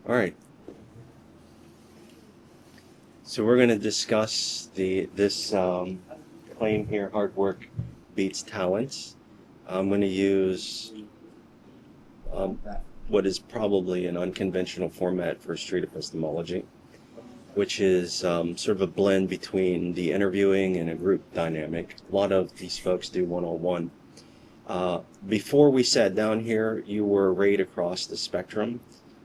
All right. So we're going to discuss this claim here: hard work beats talent. I'm going to use what is probably an unconventional format for street epistemology, which is sort of a blend between the interviewing and a group dynamic. A lot of these folks do one-on-one. Before we sat down here, you were arrayed across the spectrum.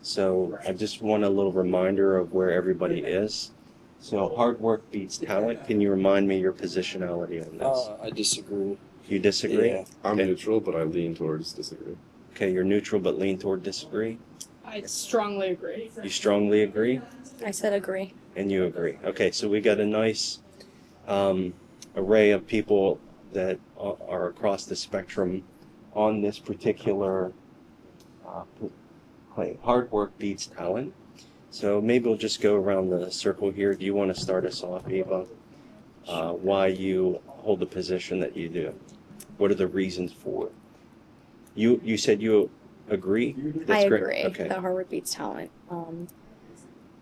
So I just want a little reminder of where everybody is. So hard work beats talent. Can you remind me your positionality on this? I disagree. You disagree? Yeah. I'm Okay. neutral, but I lean towards disagree. Okay, you're neutral but lean toward disagree. I strongly agree. You strongly agree, I said agree. and you agree. Okay, so we got a nice array of people that are across the spectrum on this particular claim. Hard work beats talent. So maybe we'll just go around the circle here. Do you want to start us off, Eva? Why you hold the position that you do? What are the reasons for it? You said you agree? I great. agree Okay. that hard work beats talent.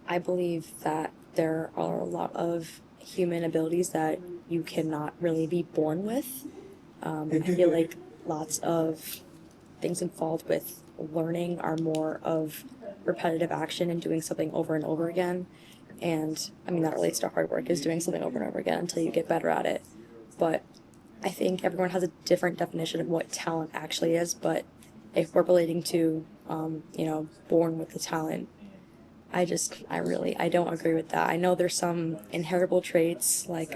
I believe that there are a lot of human abilities that you cannot really be born with. I feel like lots of things involved with learning are more of repetitive action and doing something over and over again. And I mean, that relates to hard work, is doing something over and over again until you get better at it. But I think everyone has a different definition of what talent actually is. But if we're relating to, born with the talent, I don't agree with that. I know there's some inheritable traits like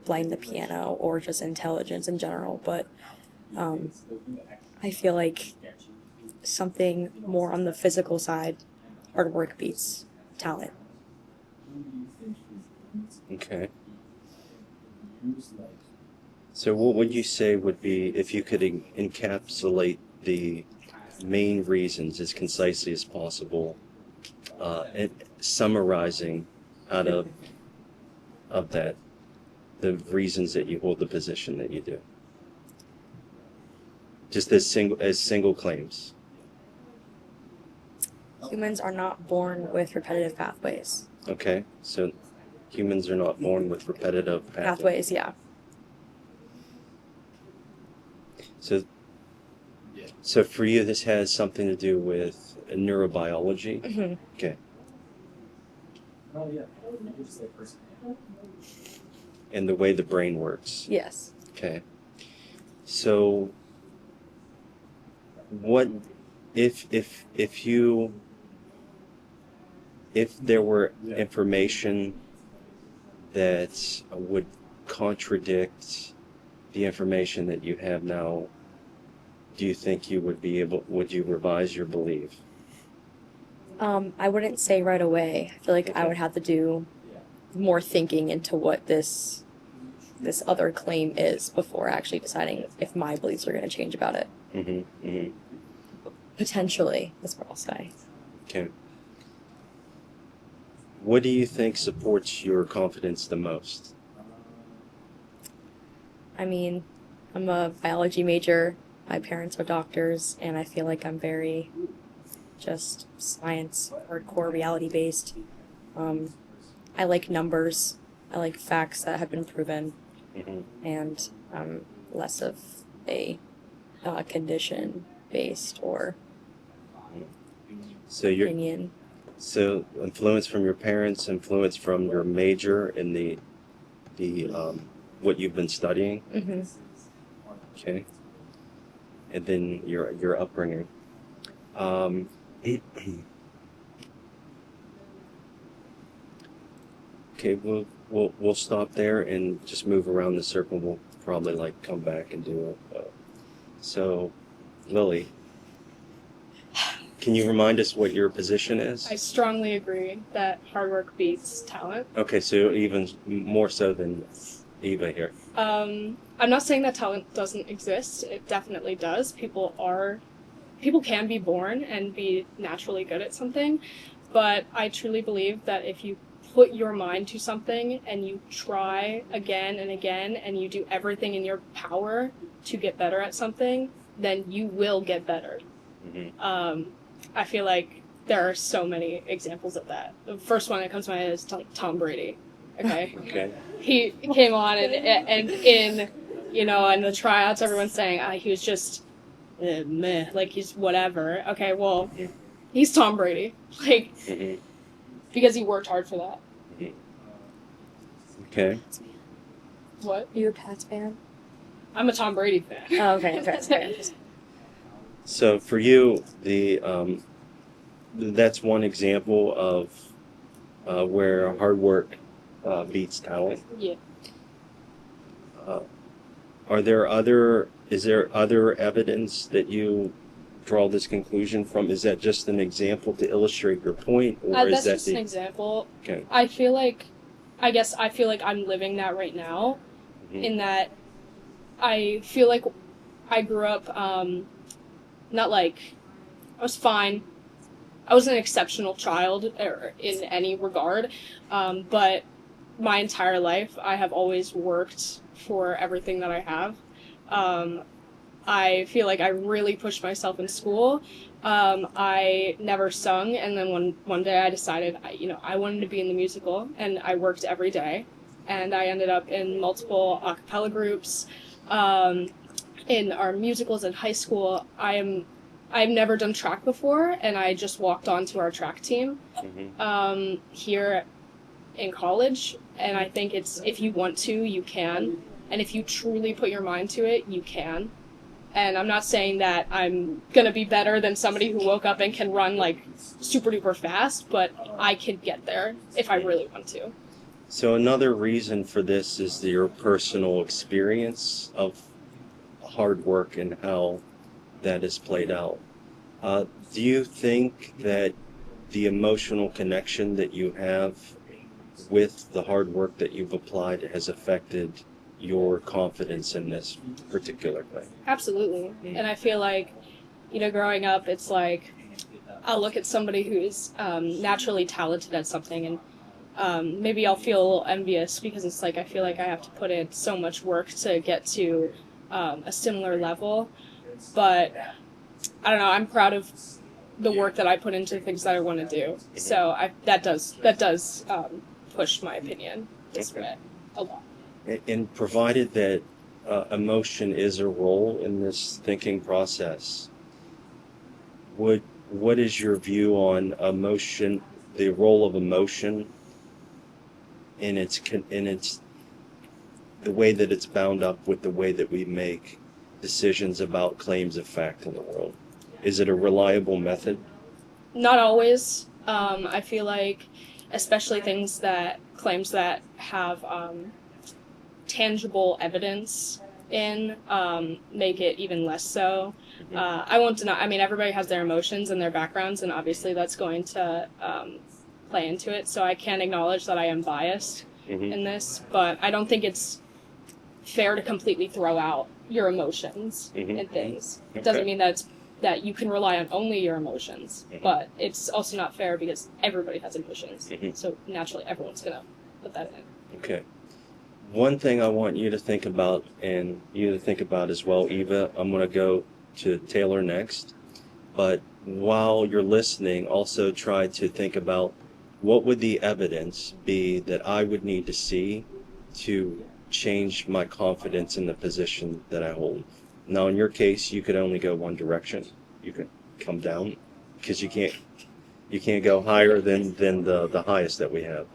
playing the piano or just intelligence in general, but I feel like something more on the physical side, hard work beats talent. Okay. So what would you say would be, if you could encapsulate the main reasons as concisely as possible, and summarizing out of that, the reasons that you hold the position that you do? Just as single claims. Humans are not born with repetitive pathways. Okay, so humans are not born with repetitive pathways. Yeah. So for you, this has something to do with neurobiology? Mm-hmm. Okay. And the way the brain works? Yes. Okay. So what if there were information that would contradict the information that you have now, do you think you would you revise your belief? I wouldn't say right away. I feel like Okay. I would have to do more thinking into what this other claim is before actually deciding if my beliefs are going to change about it. Mm-hmm. Mm-hmm. Potentially, that's what I'll say. Okay. What do you think supports your confidence the most? I mean, I'm a biology major. My parents are doctors, and I feel like I'm very just science, hardcore, reality-based. I like numbers. I like facts that have been proven, Mm-hmm. and I'm less of a condition-based or So you're opinion. So influence from your parents, influence from your major in the what you've been studying, Mm-hmm. okay, and then your upbringing. Okay, we'll stop there and just move around the circle. We'll probably come back and do it. So, Lily, can you remind us what your position is? I strongly agree that hard work beats talent. Okay, so even more so than Eva here. I'm not saying that talent doesn't exist. It definitely does. People can be born and be naturally good at something, but I truly believe that if you put your mind to something and you try again and again and you do everything in your power to get better at something, then you will get better. Mm-hmm. I feel like there are so many examples of that. The first one that comes to mind is like Tom Brady. Okay. Okay. He came on and in, you know, in the tryouts, everyone's saying he was just meh, like he's whatever. Okay, well, he's Tom Brady, like because he worked hard for that. Okay. What? Are you a Pats fan? I'm a Tom Brady fan. Oh, okay, Pats fan. So for you, that's one example of where hard work beats talent. Yeah. Is there other evidence that you draw this conclusion from? Is that just an example to illustrate your point, or That's is that just an example. Okay. I feel like I'm living that right now, in that I feel like I grew up, not like, I was fine. I was an exceptional child in any regard, but my entire life I have always worked for everything that I have. I feel like I really pushed myself in school. I never sung, and then one day I decided, I wanted to be in the musical, and I worked every day, and I ended up in multiple a cappella groups, in our musicals in high school. I've never done track before, and I just walked onto our track team here in college, and I think it's, if you want to, you can, and if you truly put your mind to it, you can. And I'm not saying that I'm gonna be better than somebody who woke up and can run like super duper fast, but I could get there if I really want to. So another reason for this is your personal experience of hard work and how that is played out. Do you think that the emotional connection that you have with the hard work that you've applied has affected your confidence in this particular thing? Absolutely. And I feel like, growing up, it's like, I'll look at somebody who's naturally talented at something, and maybe I'll feel a little envious because it's like, I feel like I have to put in so much work to get to a similar level. But I don't know, I'm proud of the work that I put into things that I want to do. So that does push my opinion this way a lot. And provided that emotion is a role in this thinking process, what is your view on emotion, the role of emotion in its the way that it's bound up with the way that we make decisions about claims of fact in the world? Is it a reliable method? Not always. I feel like, especially claims that have tangible evidence make it even less so. I won't deny, everybody has their emotions and their backgrounds, and obviously that's going to play into it, so I can acknowledge that I am biased in this, but I don't think it's fair to completely throw out your emotions and things. It doesn't mean that you can rely on only your emotions, but it's also not fair because everybody has emotions, so naturally everyone's going to put that in. Okay. One thing I want you to think about, and you to think about as well, Eva, I'm going to go to Taylor next, but while you're listening, also try to think about what would the evidence be that I would need to see to change my confidence in the position that I hold. Now, in your case, you could only go one direction. You could come down because you can't go higher than the highest that we have.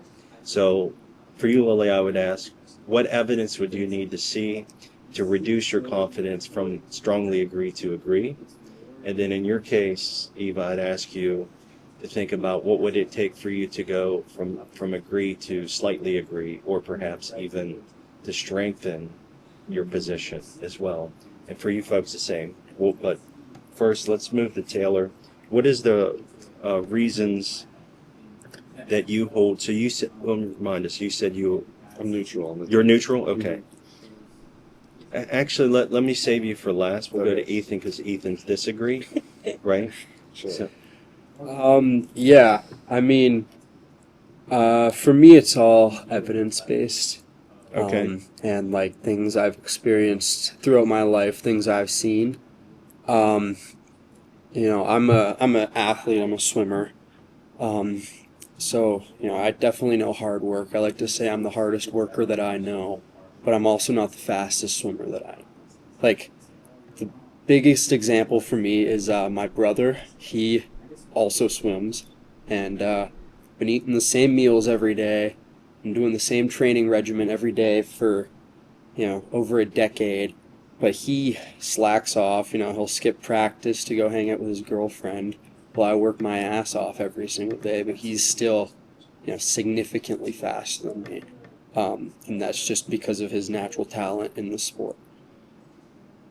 So for you, Lily, I would ask, what evidence would you need to see to reduce your confidence from strongly agree to agree? And then in your case, Eva, I'd ask you to think about what would it take for you to go from agree to slightly agree, or perhaps even to strengthen your position as well. And for you folks, the same. Well, but first, let's move to Taylor. What is the reasons that you hold? So you said, remind us, you said I'm neutral. You're neutral? Okay. Actually, let me save you for last. We'll go to Ethan because Ethan's disagree, right? Sure. So, Yeah, for me, it's all evidence-based. Okay. And like things I've experienced throughout my life, things I've seen. I'm an athlete. I'm a swimmer. So, I definitely know hard work. I like to say I'm the hardest worker that I know, but I'm also not the fastest swimmer that I know. Like, the biggest example for me is my brother. He also swims, and been eating the same meals every day and doing the same training regimen every day for, over a decade. But he slacks off, he'll skip practice to go hang out with his girlfriend while I work my ass off every single day, but he's still, significantly faster than me. And that's just because of his natural talent in the sport.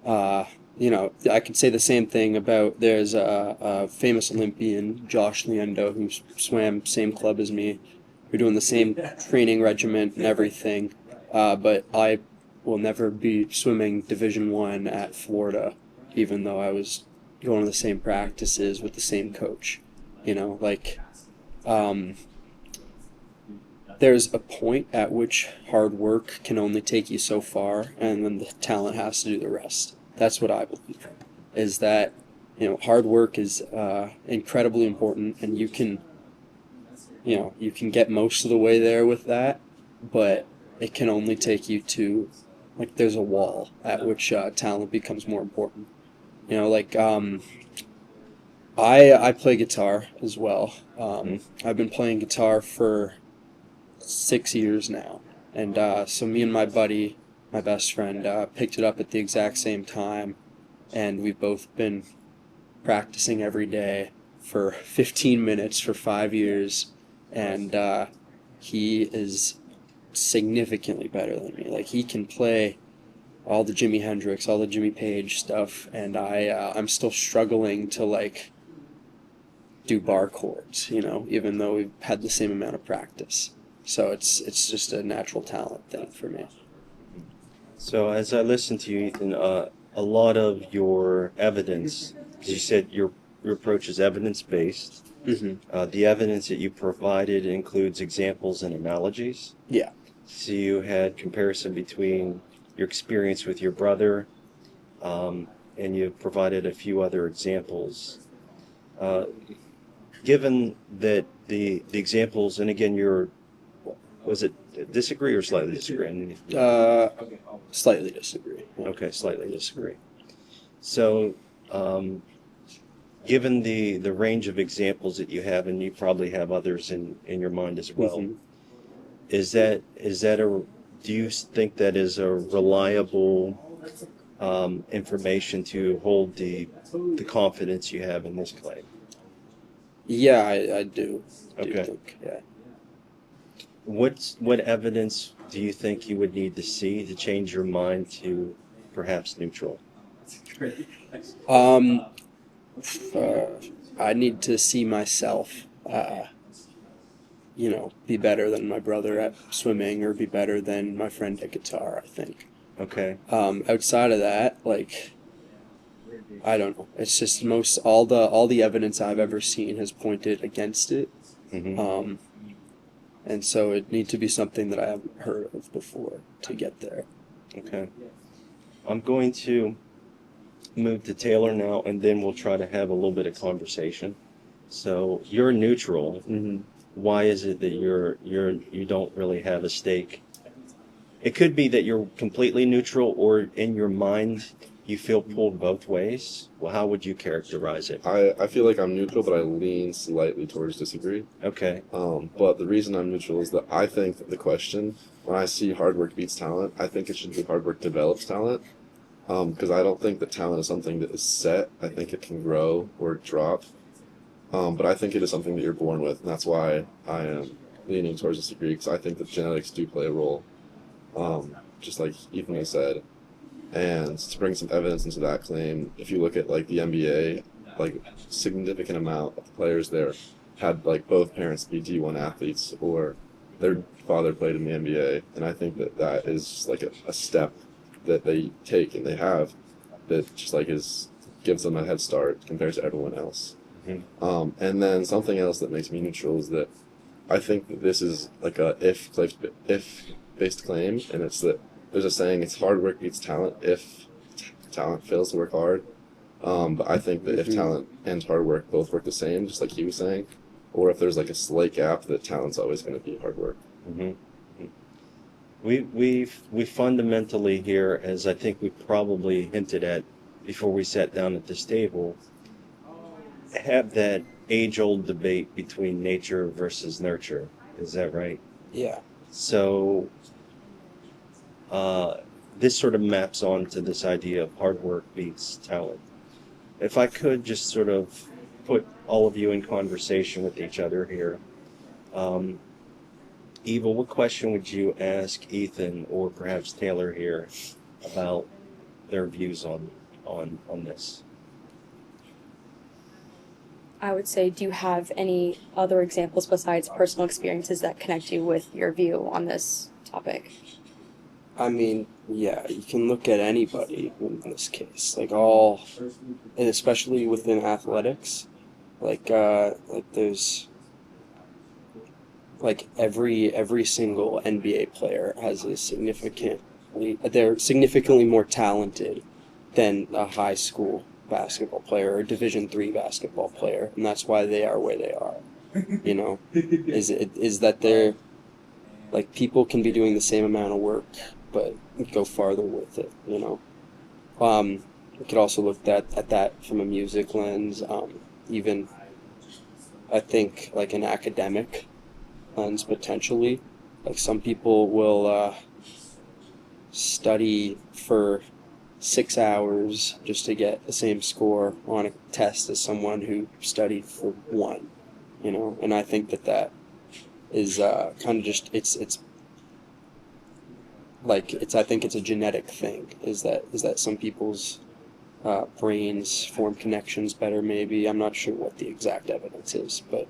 I could say the same thing about there's a famous Olympian, Josh Leendo, who swam same club as me. We're doing the same training regimen and everything, but I will never be swimming Division I at Florida, even though I was going to the same practices with the same coach. There's a point at which hard work can only take you so far, and then the talent has to do the rest. That's what I believe, is that, hard work is incredibly important, and you can get most of the way there with that, but it can only take you to, there's a wall at which talent becomes more important. I play guitar as well. I've been playing guitar for 6 years now, and so me and my buddy, my best friend, picked it up at the exact same time, and we've both been practicing every day for 15 minutes for 5 years, and he is significantly better than me. He can play all the Jimi Hendrix, all the Jimmy Page stuff, and I'm still struggling to do bar chords, even though we've had the same amount of practice. So it's just a natural talent thing for me. So as I listen to you, Ethan, a lot of your evidence, because you said your approach is evidence-based. Mm-hmm. The evidence that you provided includes examples and analogies. Yeah. So you had comparison between your experience with your brother, and you provided a few other examples. Given that the examples, and again, was it disagree or slightly disagree? Slightly disagree. Okay, slightly disagree. So, given the range of examples that you have, and you probably have others in your mind as well, Mm-hmm. Do you think that is a reliable information to hold the confidence you have in this claim? Yeah, I do. Okay. Think, yeah. What evidence do you think you would need to see to change your mind to perhaps neutral? I need to see myself, be better than my brother at swimming, or be better than my friend at guitar, I think. Okay. Outside of that, I don't know. It's just all the evidence I've ever seen has pointed against it. Mm-hmm. And so it needs to be something that I haven't heard of before to get there. Okay. I'm going to move to Taylor now, and then we'll try to have a little bit of conversation. So you're neutral. Mm-hmm. Why is it that you don't really have a stake? It could be that you're completely neutral, or in your mind you feel pulled both ways. Well, how would you characterize it? I feel like I'm neutral, but I lean slightly towards disagree. Okay. But the reason I'm neutral is that I think that the question, when I see hard work beats talent, I think it should be hard work develops talent. Because I don't think that talent is something that is set. I think it can grow or drop. But I think it is something that you're born with, and that's why I am leaning towards disagree, because I think that genetics do play a role, just like Ethan has said. And to bring some evidence into that claim, if you look at the NBA, significant amount of the players there had both parents be D1 athletes, or their father played in the NBA, and I think that is a step that they take and they have that just gives them a head start compared to everyone else. Mm-hmm. And then something else that makes me neutral is that I think that this is a if-based claim, and it's that there's a saying, it's hard work beats talent if talent fails to work hard. But I think that if talent and hard work both work the same, just like he was saying, or if there's like a slight gap, that talent's always going to be hard work. Mm-hmm. We fundamentally here, as I think we probably hinted at before we sat down at this table, have that age-old debate between nature versus nurture. Is that right? Yeah. So this sort of maps onto this idea of hard work beats talent. If I could just sort of put all of you in conversation with each other here. Eva, what question would you ask Ethan or perhaps Taylor here about their views on this? I would say, do you have any other examples besides personal experiences that connect you with your view on this topic? I mean, yeah, you can look at anybody in this case, like all, and especially within athletics, like there's, like every single NBA player has they're significantly more talented than a high school basketball player or Division III basketball player, and that's why they are where they are. You know, is that they're, like, people can be doing the same amount of work but go farther with it. You know, we could also look at that from a music lens. Even I think like an academic lens potentially. Like some people will study for 6 hours just to get the same score on a test as someone who studied for 1, you know, and I think that is kind of just I think it's a genetic thing, is that some people's brains form connections better, maybe. I'm not sure what the exact evidence is, but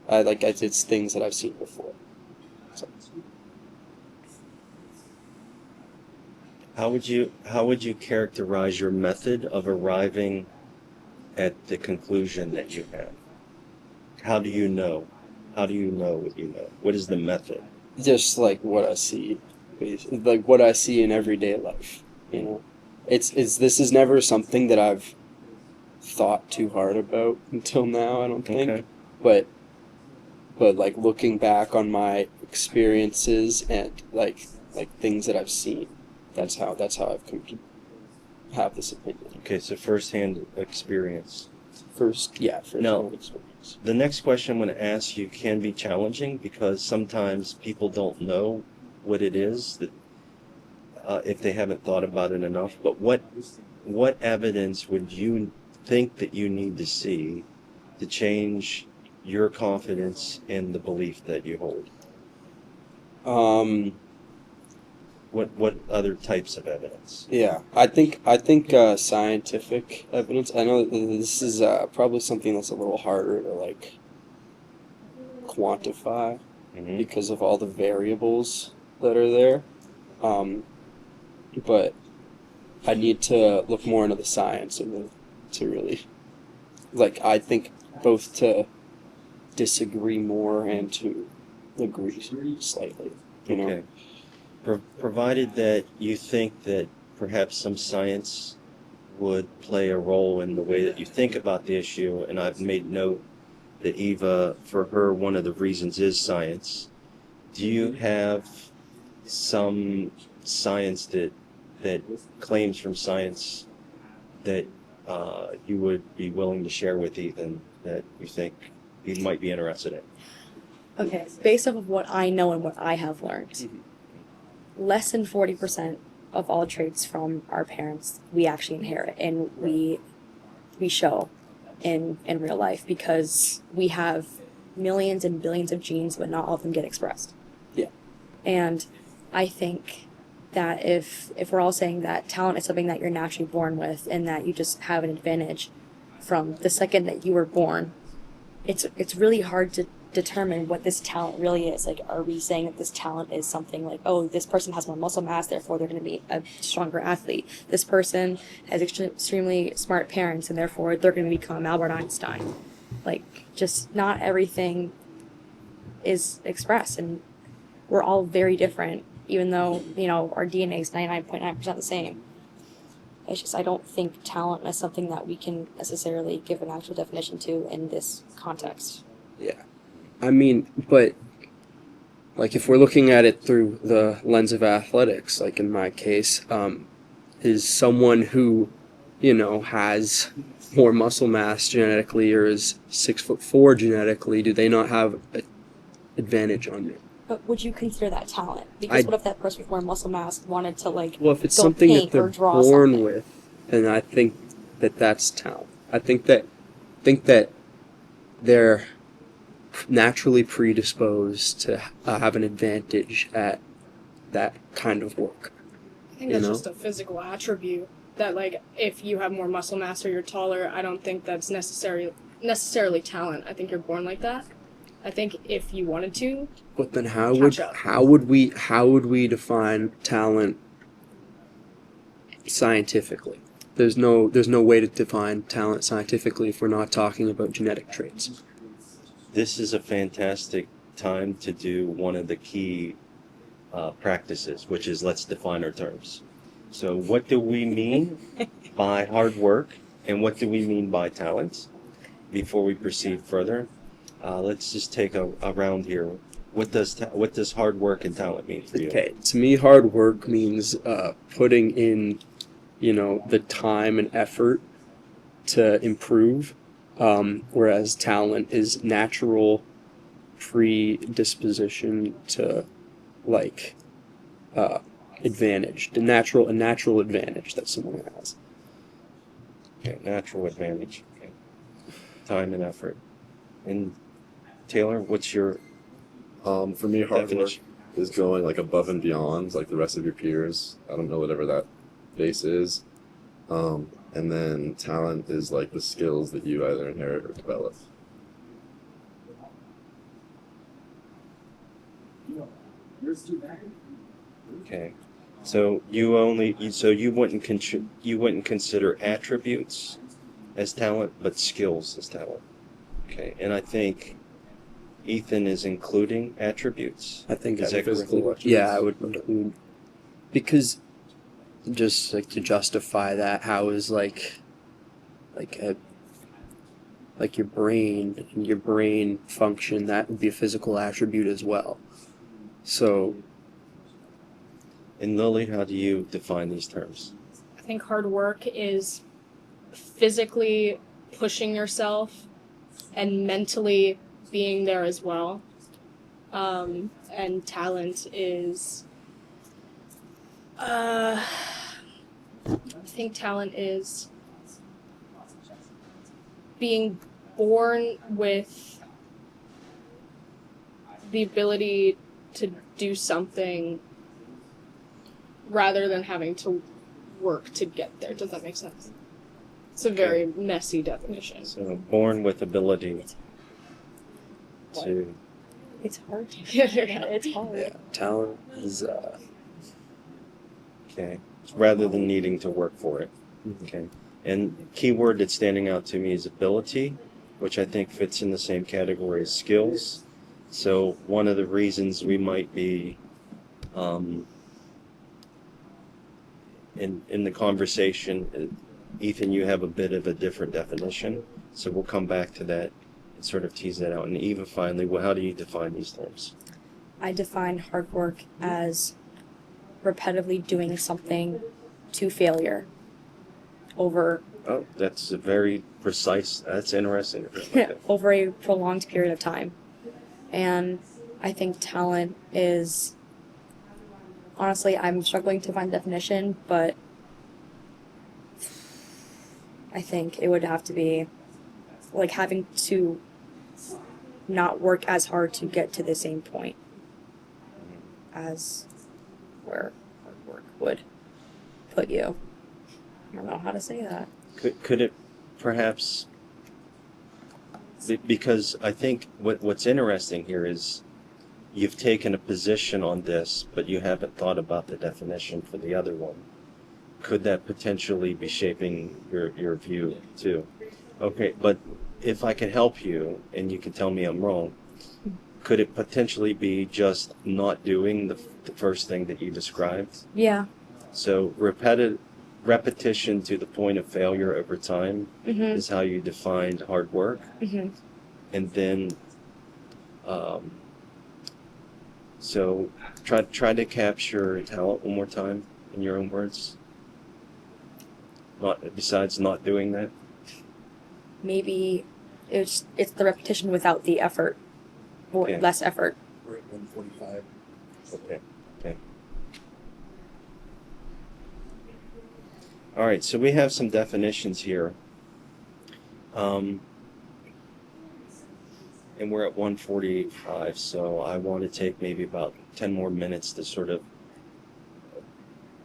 it's things that I've seen before. So. How would you characterize your method of arriving at the conclusion that you have? How do you know? How do you know what you know? What is the method? Just like what I see, like what I see in everyday life. You know, this is never something that I've thought too hard about until now. I don't think, Okay. but like looking back on my experiences and like things that I've seen. That's how I've come to have this opinion. Okay, so first-hand experience. First-hand experience. The next question I'm going to ask you can be challenging because sometimes people don't know what it is that if they haven't thought about it enough. But what evidence would you think that you need to see to change your confidence in the belief that you hold? What other types of evidence? Yeah, I think scientific evidence. I know this is probably something that's a little harder to like quantify because of all the variables that are there. But I need to look more into the science to really, like, I think both to disagree more and to agree slightly. You know. Okay. Provided that you think that perhaps some science would play a role in the way that you think about the issue, and I've made note that Eva, for her, one of the reasons is science. Do you have some science that claims from science that you would be willing to share with Ethan that you think he might be interested in? Okay, based off of what I know and what I have learned, less than 40% of all traits from our parents we actually inherit, and we show in real life because we have millions and billions of genes, but not all of them get expressed. Yeah. And I think that if we're all saying that talent is something that you're naturally born with and that you just have an advantage from the second that you were born, it's really hard to determine what this talent really is. Like, are we saying that this talent is something like, oh, this person has more muscle mass, therefore they're going to be a stronger athlete. This person has extremely smart parents, and therefore they're going to become Albert Einstein. Like, just not everything is expressed, and we're all very different, even though, you know, our DNA is 99.9% the same. It's just, I don't think talent is something that we can necessarily give an actual definition to in this context. Yeah. I mean, but like if we're looking at it through the lens of athletics, like in my case, is someone who, has more muscle mass genetically or is 6'4" genetically, do they not have an advantage on me? But would you consider that talent? Because I- what if that person with more muscle mass wanted to Well, if it's go something that paint they're or draw born something? with, then I think that that's talent. I think that they're naturally predisposed to have an advantage at that kind of work. I think You that's know? just a physical attribute that, like, if you have more muscle mass or you're taller, I don't think that's necessarily talent. I think you're born like that. I think if you wanted to, But then Catch up. how would we define talent scientifically? There's no way to define talent scientifically if we're not talking about genetic traits. This is a fantastic time to do one of the key practices, which is let's define our terms. So what do we mean by hard work, and what do we mean by talent? Before we proceed further, let's just take a round here. What does hard work and talent mean for you? Okay, to me, hard work means putting in, the time and effort to improve, whereas talent is natural predisposition to, like, advantage, a natural advantage that someone has. Okay, natural advantage. Okay. Time and effort. And Taylor, what's your For me, hard work definition? is going like above and beyond like the rest of your peers. I don't know whatever that base is. And then talent is like the skills that you either inherit or develop. Okay. So you wouldn't consider attributes as talent, but skills as talent. Okay. And I think Ethan is including attributes. I think Is I that would- physical attributes? Yeah, I would include, because just like to justify that, how is like your brain and your brain function, that would be a physical attribute as well. So And Lily, how do you define these terms? I think hard work is physically pushing yourself and mentally being there as well. And talent is, I think talent is being born with the ability to do something rather than having to work to get there. Does that make sense? It's a very messy definition. So born with ability to It's hard. Yeah. It's hard. yeah, talent is okay, rather than needing to work for it. Okay. And key word that's standing out to me is ability, which I think fits in the same category as skills. So one of the reasons we might be in the conversation, Ethan, you have a bit of a different definition, so we'll come back to that and sort of tease that out. And Eva, finally, how do you define these terms? I define hard work as repetitively doing something to failure over Oh, that's a very precise. That's interesting. I like that. over a prolonged period of time. And I think talent is, honestly, I'm struggling to find definition, but I think it would have to be like having to not work as hard to get to the same point as where hard work would put you. I don't know how to say that. Could it perhaps, because I think what's interesting here is you've taken a position on this, but you haven't thought about the definition for the other one. Could that potentially be shaping your view too? Okay, but if I can help you, and you can tell me I'm wrong, could it potentially be just not doing the first thing that you described? Yeah. So repetition to the point of failure over time Mm-hmm. is how you defined hard work. Mm-hmm. And then So try to capture talent one more time in your own words. Not besides not doing that. Maybe it's the repetition without the effort, or Yeah. less effort. We're at 145. Okay. Okay. All right. So we have some definitions here. And we're at 1:45, so I want to take maybe about 10 more minutes to sort of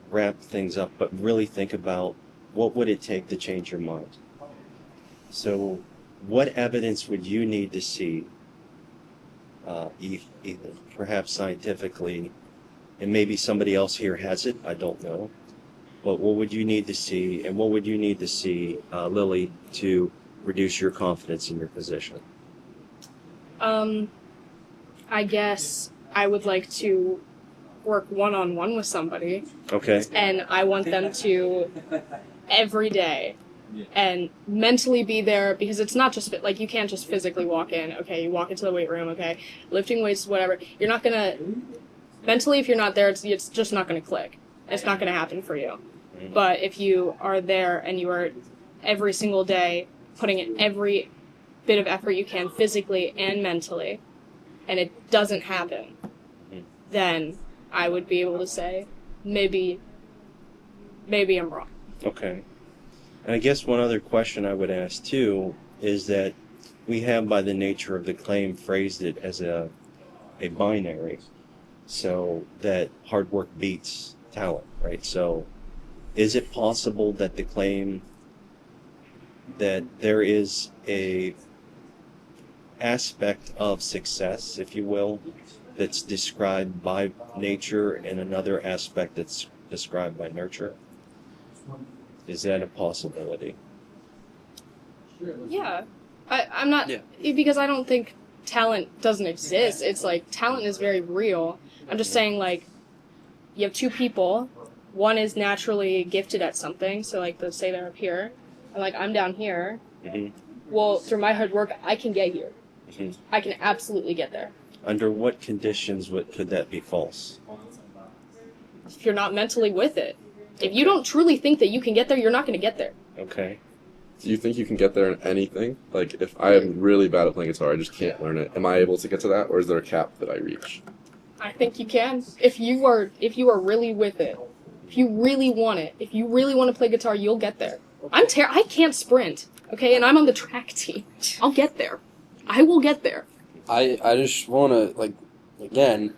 wrap things up, but really think about what would it take to change your mind. So what evidence would you need to see, either perhaps scientifically, and maybe somebody else here has it, I don't know, but what would you need to see, and what would you need to see, Lily, to reduce your confidence in your position? I guess I would like to work one-on-one with somebody, Okay. and I want them to every day and mentally be there, because it's not just like, you can't just physically walk in. Okay, you walk into the weight room, okay, lifting weights, whatever, you're not gonna mentally, if you're not there, it's just not gonna click. It's not gonna happen for you. But if you are there and you are every single day putting in every bit of effort you can physically and mentally, and it doesn't happen, then I would be able to say, maybe I'm wrong. Okay. And I guess one other question I would ask too is that we have, by the nature of the claim, phrased it as a binary, so that hard work beats talent, right? So is it possible that the claim that there is a aspect of success, if you will, that's described by nature and another aspect that's described by nurture? Is that a possibility? Yeah. I'm not, Yeah. because I don't think talent doesn't exist. It's like, talent is very real. I'm just saying, like, you have two people. One is naturally gifted at something, so like, let's say they're up here, and like, I'm down here. Mm-hmm. Well, through my hard work, I can get here. Mm-hmm. I can absolutely get there. Under what conditions could that be false? If you're not mentally with it. If you don't truly think that you can get there, you're not going to get there. Okay. Do you think you can get there in anything? Like, if I am really bad at playing guitar, I just can't learn it. Am I able to get to that, or is there a cap that I reach? I think you can. If you are really with it, if you really want it, if you really want to play guitar, you'll get there. I can't sprint, okay, and I'm on the track team. I'll get there. I will get there. I just want to, like, again,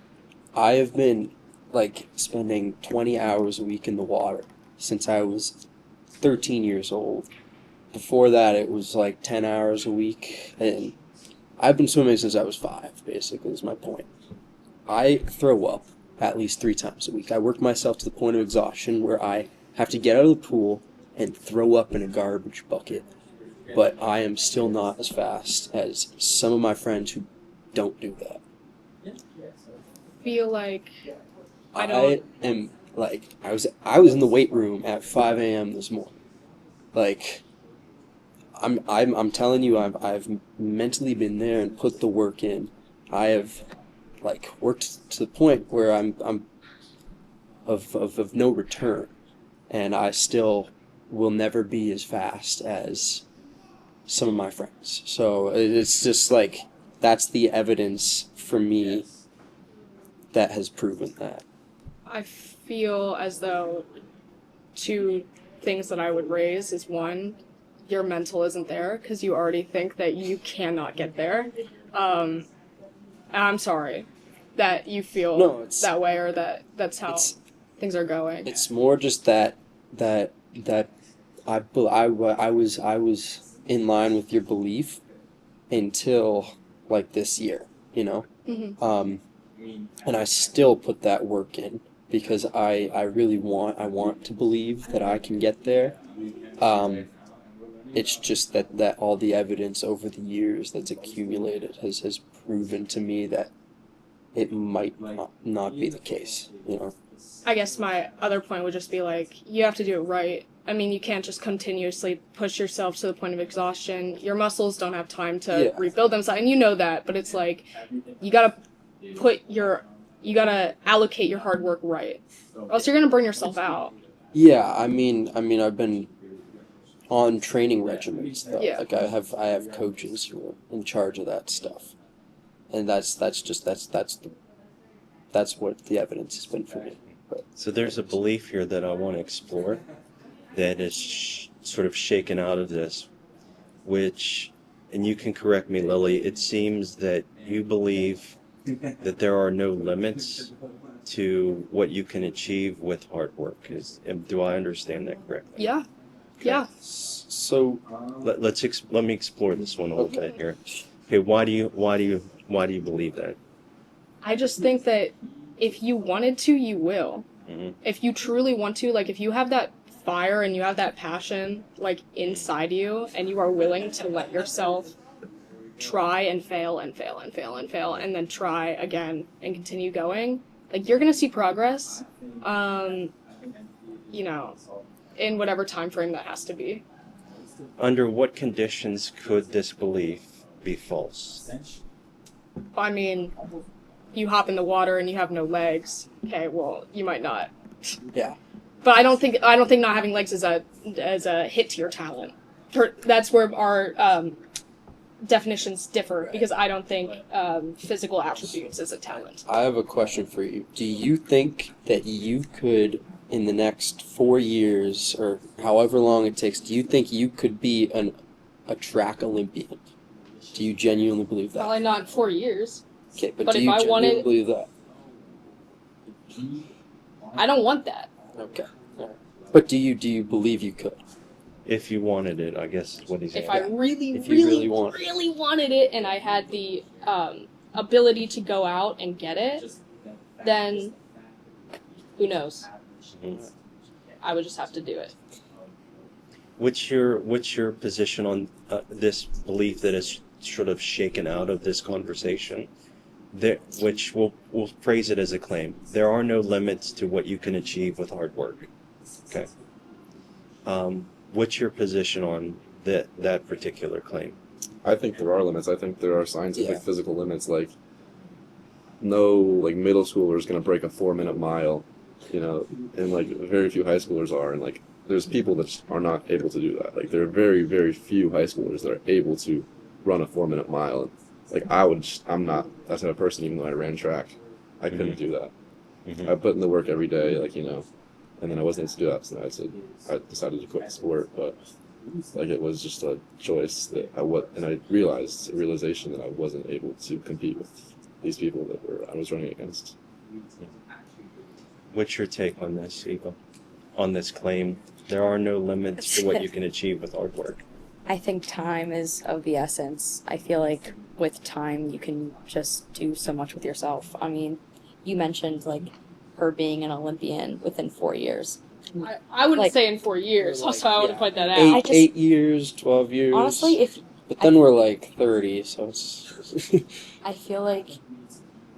I have been, like, spending 20 hours a week in the water since I was 13 years old. Before that, it was, like, 10 hours a week, and I've been swimming since I was 5, basically, is my point. I throw up at least 3 times a week. I work myself to the point of exhaustion where I have to get out of the pool and throw up in a garbage bucket. But I am still not as fast as some of my friends who don't do that. Feel like I am, like, I was in the weight room at 5 a.m. this morning. Like, I'm telling you, I've mentally been there and put the work in. I have, like, worked to the point where I'm of no return, and I still will never be as fast as some of my friends. So it's just like, that's the evidence for me that has proven that. I feel as though 2 things that I would raise is, 1, your mental isn't there because you already think that you cannot get there. I'm sorry that you feel that way, or that's how things are going. It's more just that I was in line with your belief until, like, this year, you know? Mm-hmm. And I still put that work in because I really want to believe that I can get there. It's just that all the evidence over the years that's accumulated has proven to me that it might not be the case, you know? I guess my other point would just be, like, you have to do it right I mean, you can't just continuously push yourself to the point of exhaustion. Your muscles don't have time to Yeah. rebuild themselves, and you know that, but it's like, you gotta allocate your hard work right, or else you're gonna burn yourself out. Yeah, I mean, I've been on training regimens though. Yeah. Like I have coaches who are in charge of that stuff, and that's what the evidence has been for me. But So there's a belief here that I want to explore that is sort of shaken out of this, which, and you can correct me, Lily, it seems that you believe that there are no limits to what you can achieve with hard work. Do I understand that correctly? Yeah, yeah. so Let me explore this one a little Okay. bit here. Okay, why do you believe that? I just think that if you wanted to, you will. Mhm. If you truly want to, like, if you have that fire and you have that passion, like, inside you, and you are willing to let yourself try and fail and fail and fail and fail, and then try again and continue going, like, you're gonna see progress, you know, in whatever time frame that has to be. Under what conditions could this belief be false? I mean, you hop in the water and you have no legs. Okay, well, you might not. yeah, But I don't think not having legs is a hit to your talent. That's where our definitions differ, because I don't think physical attributes is a talent. I have a question for you. Do you think that you could, in the next 4 years or however long it takes, do you think you could be a track Olympian? Do you genuinely believe that? Probably not in 4 years. Okay, but do if you I genuinely wanted- believe that? I don't want that. Okay. All right. But do you believe you could? If you wanted it, I guess is what he's If saying. I really, If you really want it. really wanted it, and I had the ability to go out and get it, then who knows? Mhm. I would just have to do it. What's your position on this belief that is sort of shaken out of this conversation? Which we'll phrase it as a claim. There are no limits to what you can achieve with hard work. Okay. What's your position on that particular claim? I think there are limits. I think there are scientific Yeah. physical limits. Like, no, like, middle schooler is going to break a 4-minute mile, and like very few high schoolers are, and like there's people that are not able to do that. Like, there are very, very few high schoolers that are able to run a 4-minute mile. And, like, I'm not that type of person. Even though I ran track, I couldn't do that. Mhm. I put in the work every day, and then I wasn't able to do that, so I decided to quit the sport. But like, it was just a choice that and I realized a realization that I wasn't able to compete with these people that I was running against. What's your take on this, Eva? On this claim, there are no limits to what you can achieve with hard work. I think time is of the essence. I feel like with time, you can just do so much with yourself. I mean, you mentioned like her being an Olympian within 4 years. I wouldn't Like- say in 4 years. Also, I would have put that out. Eight, I just- 8 years, 12 years. Honestly, but then we're like 30, so it's. I feel like,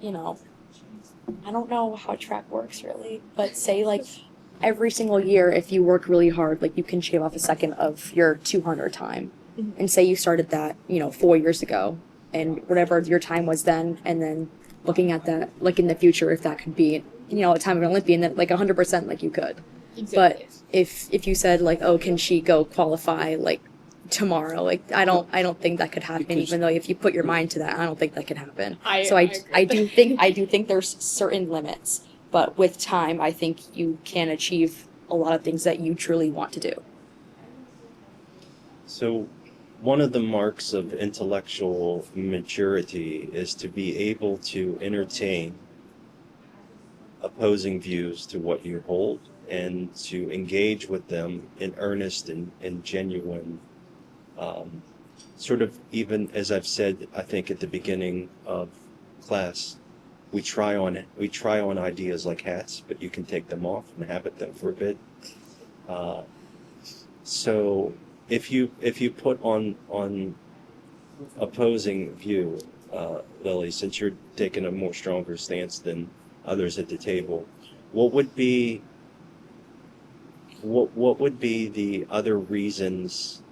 I don't know how track works really, but say like every single year, if you work really hard, like you can shave off a second of your 200 time. Mhm. And say you started that, 4 years ago, and whatever your time was then, and then looking at that, like in the future, if that could be, a time of an Olympian, then like 100% like you could. Exactly. But if you said like, oh, can she go qualify like tomorrow? Like I don't think that could happen. Because- Even though if you put your mind to that, I don't think that could happen. So I I agree. do think there's certain limits, but with time, I think you can achieve a lot of things that you truly want to do. So, one of the marks of intellectual maturity is to be able to entertain opposing views to what you hold and to engage with them in earnest and genuine, sort of, even as I've said, I think at the beginning of class, we try on ideas like hats, but you can take them off and habit them for a bit. So if you put on opposing view, Lily, since you're taking a more stronger stance than others at the table, what would be what would be the other reasons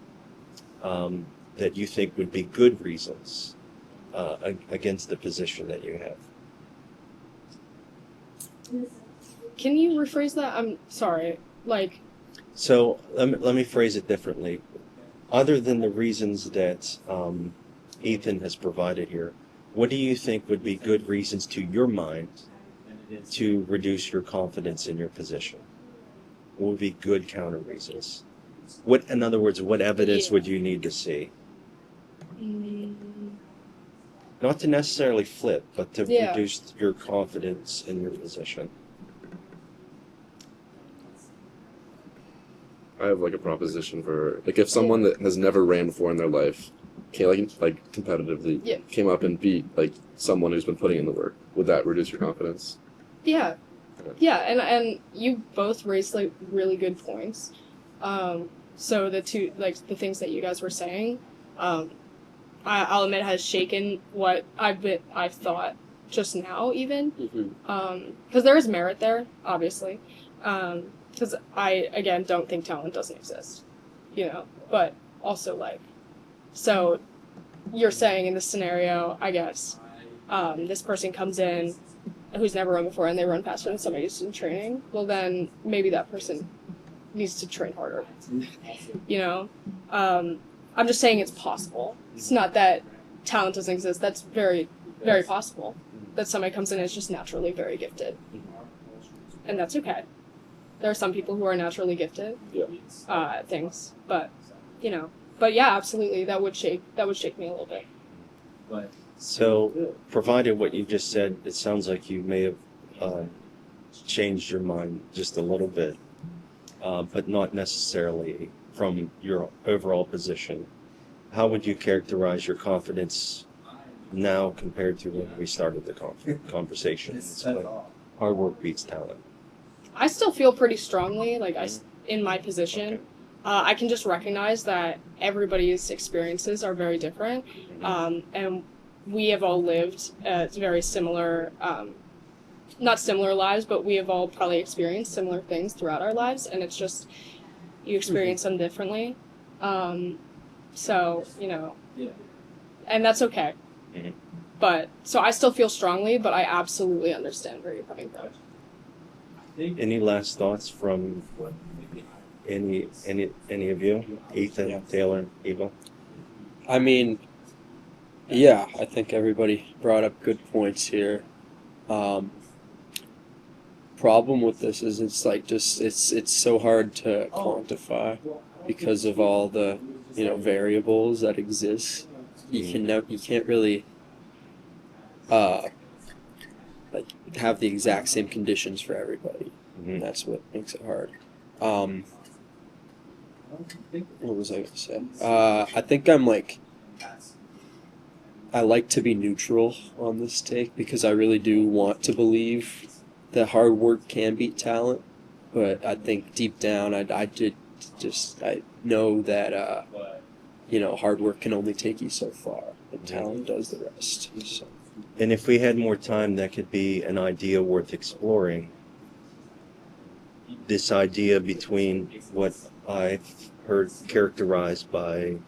that you think would be good reasons against the position that you have? Can you rephrase that? I'm sorry. Like, So let me phrase it differently. Other than the reasons that Ethan has provided here, what do you think would be good reasons to your mind to reduce your confidence in your position? What would be good counter reasons? What, in other words, what evidence would you need to see? Not to necessarily flip, but to reduce your confidence in your position. I have like a proposition for like if someone that has never ran before in their life came like competitively came up and beat like someone who's been putting in the work, would that reduce your confidence? yeah. Yeah, and you both raised like really good points. So the two, like the things that you guys were saying, I'll admit has shaken what I've thought just now even, because there is merit there, obviously, because I again don't think talent doesn't exist, but also like, so you're saying in this scenario, I guess, this person comes in who's never run before and they run faster than somebody who's in training, well then maybe that person needs to train harder. I'm just saying it's possible. It's not that talent doesn't exist. That's very, very possible. That somebody comes in and is just naturally very gifted. And that's okay. There are some people who are naturally gifted at things. But yeah, absolutely. That would shake me a little bit. So, provided what you just said, it sounds like you may have changed your mind just a little bit, but not necessarily from your overall position. How would you characterize your confidence now compared to when we started the conversation? It's like hard work beats talent. I still feel pretty strongly, like in my position. Okay. I can just recognize that everybody's experiences are very different, and we have all lived very similar, not similar lives, but we have all probably experienced similar things throughout our lives, and it's just, you experience them differently. So, and that's okay. But, so I still feel strongly, but I absolutely understand where you're coming from. Any last thoughts from any of you? Ethan, Taylor, Eva? I mean, yeah, I think everybody brought up good points here. Problem with this is it's like it's so hard to quantify because of all the variables that exist. You can't really like have the exact same conditions for everybody. That's what makes it hard. What was I going to say? I think I like to be neutral on this take because I really do want to believe that hard work can beat talent, but I think deep down I know that hard work can only take you so far, and talent does the rest. So. And if we had more time, that could be an idea worth exploring. This idea between what I've heard characterized by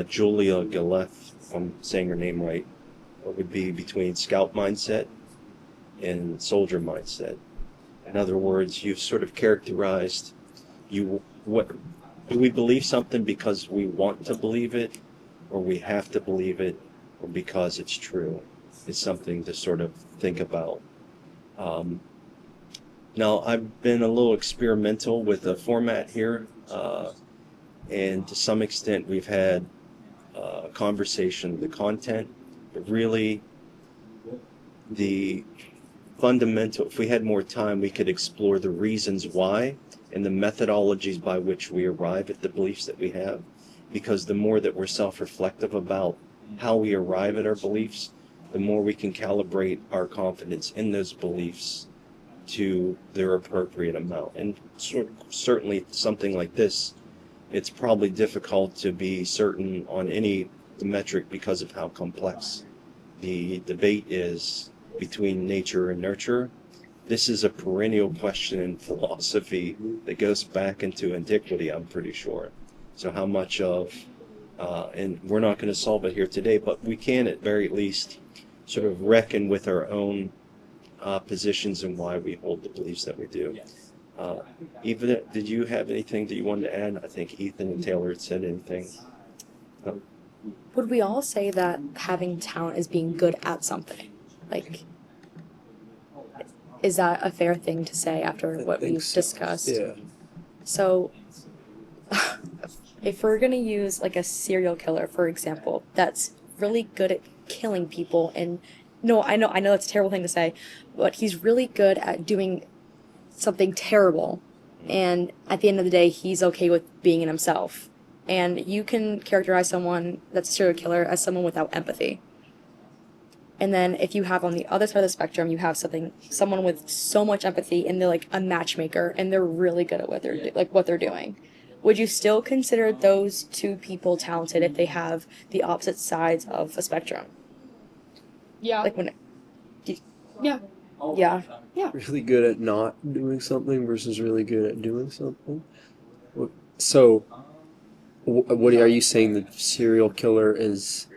Julia Galef, if I'm saying her name right, what would be between scout mindset and soldier mindset. In other words, you've sort of characterized do we believe something because we want to believe it, or we have to believe it, or because it's true? It's something to sort of think about. Now, I've been a little experimental with the format here, and to some extent we've had a conversation, the content, but really the fundamental, if we had more time, we could explore the reasons why and the methodologies by which we arrive at the beliefs that we have, because the more that we're self-reflective about how we arrive at our beliefs, the more we can calibrate our confidence in those beliefs to their appropriate amount. And certainly something like this, it's probably difficult to be certain on any metric because of how complex the debate is between nature and nurture, this is a perennial question in philosophy that goes back into antiquity, I'm pretty sure. So how much of, and we're not going to solve it here today, but we can at very least sort of reckon with our own positions and why we hold the beliefs that we do. Even, did you have anything that you wanted to add? I think Ethan and Taylor had said anything. Would we all say that having talent is being good at something? Like, is that a fair thing to say after what we've discussed? Yeah. So, if we're gonna use like a serial killer, for example, that's really good at killing people, and no, I know that's a terrible thing to say, but he's really good at doing something terrible, and at the end of the day, he's okay with being in himself. And you can characterize someone that's a serial killer as someone without empathy. And then if you have on the other side of the spectrum, you have someone with so much empathy, and they're like a matchmaker, and they're really good at what they're doing. Would you still consider those two people talented if they have the opposite sides of a spectrum? Yeah. Like Yeah. yeah. Really good at not doing something versus really good at doing something. So, what are you saying? The serial killer is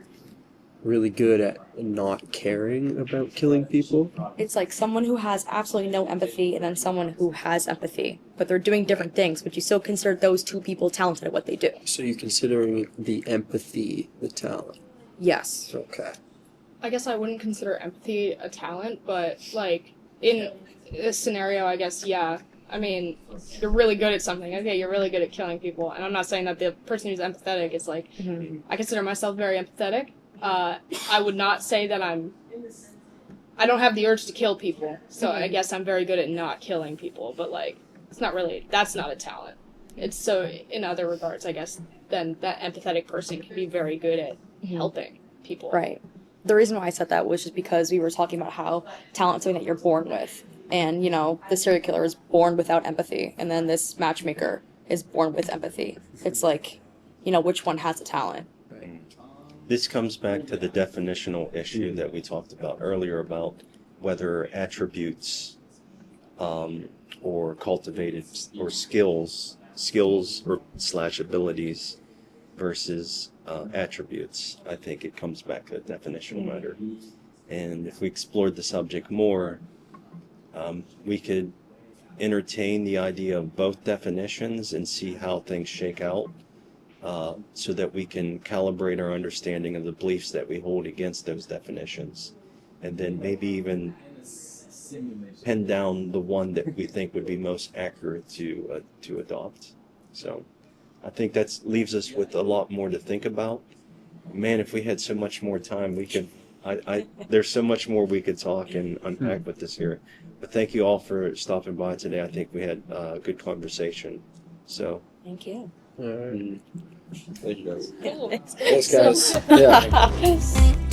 really good at not caring about killing people? It's like someone who has absolutely no empathy and then someone who has empathy, but they're doing different things. Would you still consider those two people talented at what they do? So you're considering the empathy the talent? Yes. Okay. I guess I wouldn't consider empathy a talent, but like in this scenario, I guess, yeah. I mean, you're really good at something. Okay, you're really good at killing people. And I'm not saying that the person who's empathetic is like, I consider myself very empathetic. I would not say that I don't have the urge to kill people. So I guess I'm very good at not killing people. But like, that's not a talent. It's so, in other regards, I guess, then that empathetic person can be very good at helping people. Right. The reason why I said that was just because we were talking about how talent is something that you're born with. And, the serial killer is born without empathy. And then this matchmaker is born with empathy. It's like, which one has a talent? This comes back to the definitional issue that we talked about earlier about whether attributes or cultivated or skills or / abilities versus attributes. I think it comes back to a definitional matter. And if we explored the subject more, we could entertain the idea of both definitions and see how things shake out, so that we can calibrate our understanding of the beliefs that we hold against those definitions, and then maybe even pin down the one that we think would be most accurate to adopt. So I think that leaves us with a lot more to think about. Man, if we had so much more time, we could. There's so much more we could talk and unpack with this here. But thank you all for stopping by today. I think we had a good conversation. So. Thank you. All right. Thank you guys. Cool. Thanks, guys. Yeah.